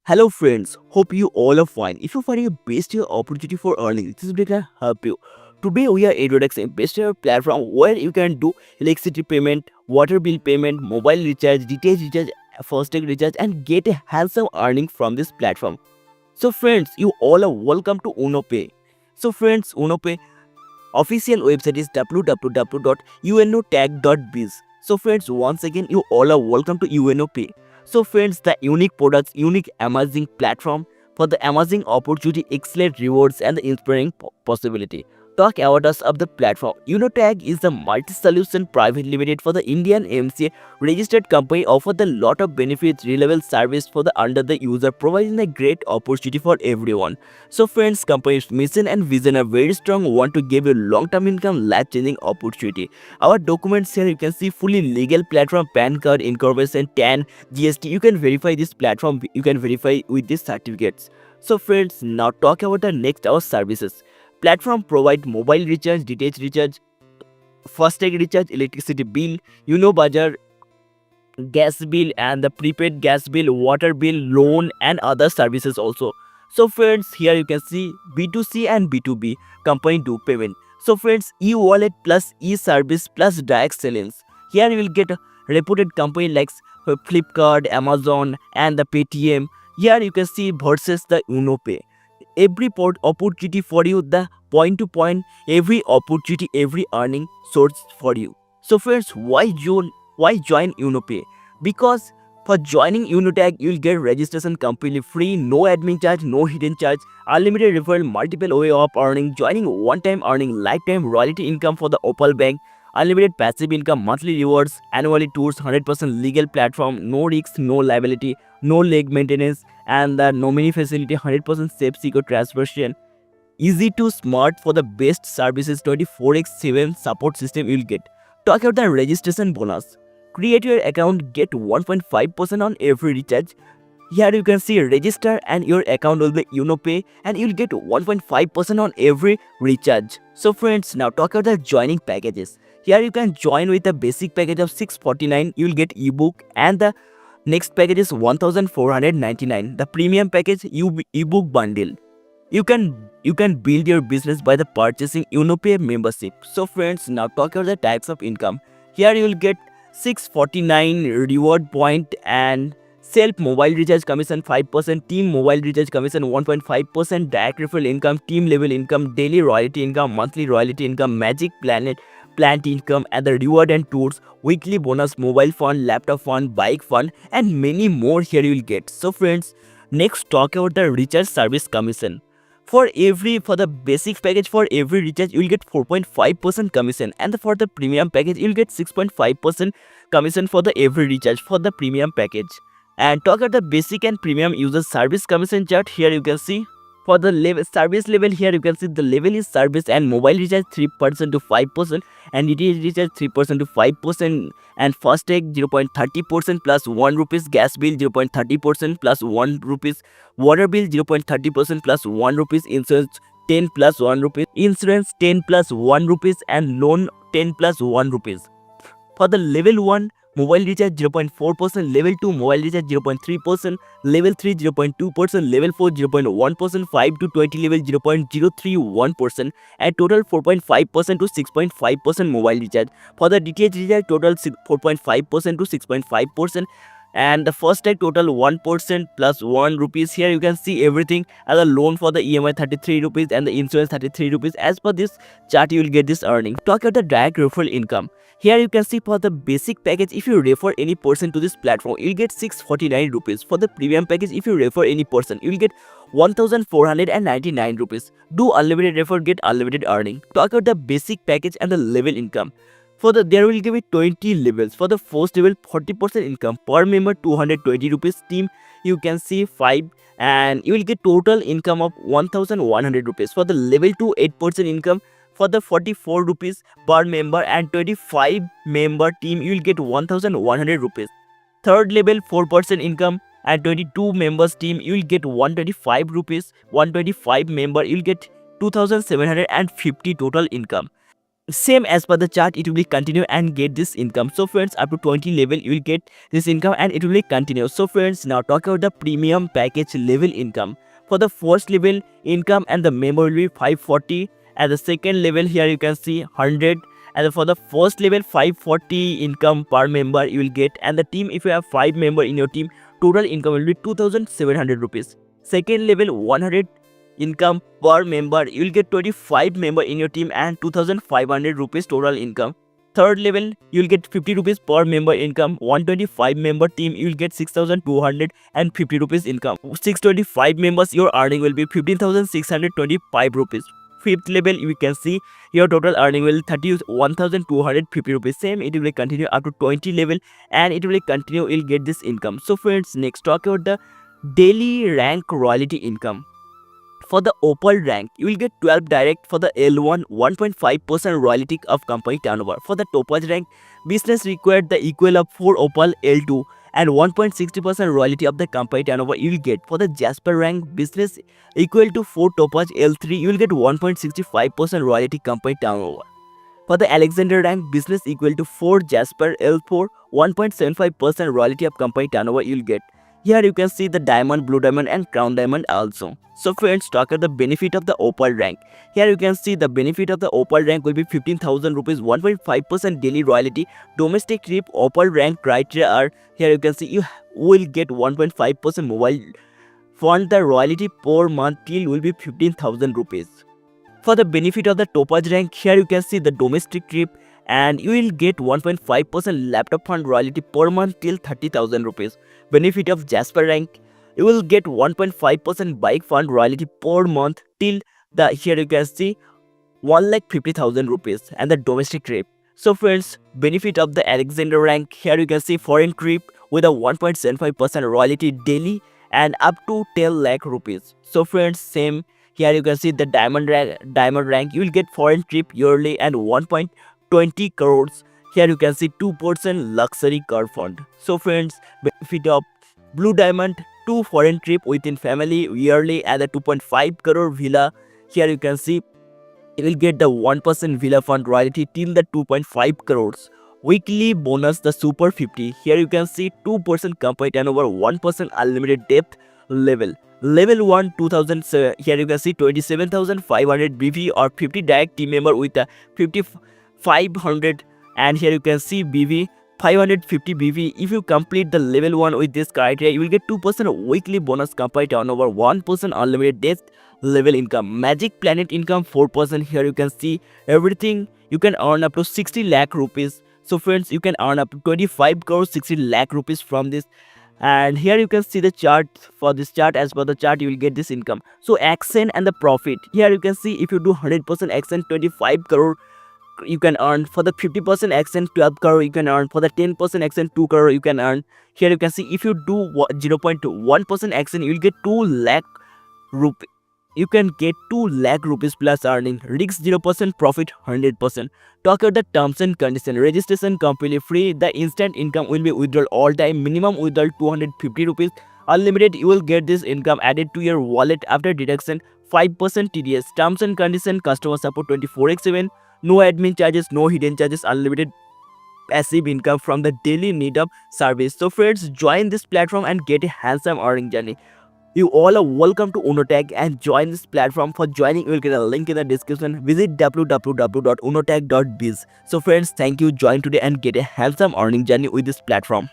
Hello friends, hope you all are fine. If you're finding a best opportunity for earning, this video can help you. Today we are introducing a best platform where you can do electricity payment, water bill payment, mobile recharge, DTH recharge, FASTag recharge and get a handsome earning from this platform. So friends, you all are welcome to UNOPAY. So friends, UNOPAY official website is www.unotag.biz. So friends, once again you all are welcome to UNOPAY. So friends, the unique products, unique amazing platform for the amazing opportunity, excellent rewards and the inspiring possibility. Talk about us of the platform. UNOTAG is a multi-solution private limited for the Indian MCA registered company, offer the lot of benefits, reliable service for the under the user, providing a great opportunity for everyone. So friends, company's mission and vision are very strong, want to give you long-term income, life-changing opportunity. Our documents here you can see fully legal platform, PAN card, incorporation, TAN, GST. You can verify this platform, you can verify with these certificates. So friends, now talk about the next our services. Platform provide mobile recharge, DTH recharge, FASTag recharge, electricity bill, UNOBAJAR, gas bill and the prepaid gas bill, water bill, loan and other services also. So friends, here you can see B2C and B2B company do payment. So friends, e-wallet plus e-service plus direct sales. Here you will get a reputed company like Flipkart, Amazon and the Paytm. Here you can see versus the UNOPAY. Every opportunity for you, the point to point, every opportunity, every earning source for you. So friends, why join UNOPAY? Because for joining UNOTAG, you'll get registration completely free, no admin charge, no hidden charge, unlimited referral, multiple way of earning, joining one-time earning, lifetime royalty income for the Opal Bank, unlimited passive income, monthly rewards, annually tours, 100% legal platform, no risks, no liability, no leg maintenance, and the nominee facility, 100% safe secure transmission, easy to smart for the best services, 24/7 support system you'll get. Talk about the registration bonus. Create your account, get 1.5% on every recharge. Here you can see register and your account will be UNOPAY and you'll get 1.5% on every recharge. So friends, now talk about the joining packages. Here you can join with a basic package of 649, you'll get ebook, and the next package is 1499. The premium package ebook bundle. You can build your business by the purchasing UNOPAY membership. So friends, now talk about the types of income. Here you will get 649 reward point and self mobile recharge commission 5%, team mobile recharge commission 1.5%, direct referral income, team level income, daily royalty income, monthly royalty income, magic planet plant income, and the reward and tours, weekly bonus, mobile fund, laptop fund, bike fund, and many more here you will get. So friends, next talk about the recharge service commission. For the basic package, for every recharge you will get 4.5% commission, and for the premium package you will get 6.5% commission for the every recharge for the premium package. And talk about the basic and premium user service commission chart. Here you can see for the service level, here you can see the level is service and mobile recharge 3% to 5%, and DTH recharge 3% to 5%, and FASTag 0.30% plus 1 rupees, gas bill 0.30% plus 1 rupees, water bill 0.30% plus 1 rupees, insurance 10 plus 1 rupees, insurance 10 plus 1 rupees, and loan 10 plus 1 rupees. For the level 1, mobile recharge 0.4%, level 2 mobile recharge 0.3%, level 3 0.2%, level 4 0.1%, 5 to 20 level 0.031%, and total 4.5% to 6.5% mobile recharge. For the DTH recharge, total 4.5% to 6.5%, and the FASTag total 1% plus 1 rupees. Here you can see everything, as a loan for the EMI 33 rupees and the insurance 33 rupees. As per this chart you will get this earning. Talk about the direct referral income. Here you can see for the basic package, if you refer any person to this platform, you will get 649 rupees. For the premium package, if you refer any person, you will get 1499 rupees. Do unlimited refer, get unlimited earning. Talk about the basic package and the level income. For the there will give it 20 levels. For the first level, 40% income per member, 220 rupees. Team you can see 5, and you will get total income of 1100 rupees. For the level 2, 8% income. For the 44 rupees per member and 25 member team, you will get 1100 rupees. Third level, 4% income and 22 members team, you will get 125 rupees. 125 member, you will get 2750 total income. same as per the chart, it will be continue and get this income. So friends, up to 20 level you will get this income and it will be continue. So friends, now talk about the premium package level income. For the first level income and the member will be 540, and the second level here you can see 100, and for the first level 540 income per member you will get, and the team, if you have 5 member in your team, total income will be 2700 rupees. Second level 100 income per member, you will get 25 member in your team and 2500 rupees total income. Third level you will get 50 rupees per member income. 125 member team you will get 6250 rupees income. 625 members your earning will be 15625 rupees. Fifth level you can see your total earning will 31250 rupees. Same, it will continue up to 20 level and it will continue, you'll get this income. So friends, next talk about the daily rank royalty income. For the opal rank, you will get 12 direct. For the L1, 1.5% royalty of company turnover. For the topaz rank, business required the equal of 4 opal L2 and 1.60% royalty of the company turnover you will get. For the jasper rank, business equal to 4 topaz L3, you will get 1.65% royalty company turnover. For the Alexander rank, business equal to 4 jasper L4, 1.75% royalty of company turnover you will get. Here you can see the diamond, blue diamond and crown diamond also. So friends, talk about the benefit of the opal rank. Here you can see the benefit of the opal rank will be 15,000 rupees, 1.5% daily royalty. Domestic trip opal rank criteria are, here you can see you will get 1.5% mobile fund. The royalty per month till will be 15,000 rupees. For the benefit of the topaz rank, here you can see the domestic trip and you will get 1.5% laptop fund royalty per month till 30,000 rupees. Benefit of jasper rank, you will get 1.5% bike fund royalty per month till the, here you can see 1,50,000 rupees and the domestic trip. So friends, benefit of the Alexander rank, here you can see foreign trip with a 1.75% royalty daily and up to 10 lakh rupees. So friends, same, here you can see the diamond rank, you will get foreign trip yearly and 1.20 crores. Here you can see 2% luxury car fund. So friends, benefit of blue diamond, 2 foreign trip within family yearly and a 2.5 crore villa. Here you can see you will get the 1% villa fund royalty till the 2.5 crores. Weekly bonus the super 50. Here you can see 2% company turnover, 1% unlimited depth level. Level 1 2000, here you can see 27,500 BV or 50 direct team member with a 5,500, and here you can see BV 550 BV. If you complete the level 1 with this criteria, you will get 2% weekly bonus company turnover, 1% unlimited death level income. Magic planet income 4%. Here you can see everything. You can earn up to 60 lakh rupees. So friends, you can earn up to 25 crores 60 lakh rupees from this. And here you can see the chart. For this chart, as per the chart, you will get this income. So action and the profit. Here you can see if you do 100% action, 25 crore you can earn. For the 50% action, 12 crore you can earn. For the 10% action, 2 crore you can earn. Here you can see if you do 0.1% action, you will get 2 lakh rupees. You can get 2 lakh rupees plus earning. Risk 0%, profit 100%. Talk about the terms and conditions. Registration completely free. The instant income will be withdrawal all time. Minimum withdrawal 250 rupees. Unlimited, you will get this income added to your wallet after deduction. 5% TDS. Terms and conditions. Customer support 24/7. No admin charges, no hidden charges. Unlimited passive income from the daily need of service. So friends, join this platform and get a handsome earning journey. You all are welcome to UNOTAG and join this platform. For joining, you will get a link in the description. Visit www.unotag.biz. So friends, thank you. Join today and get a handsome earning journey with this platform.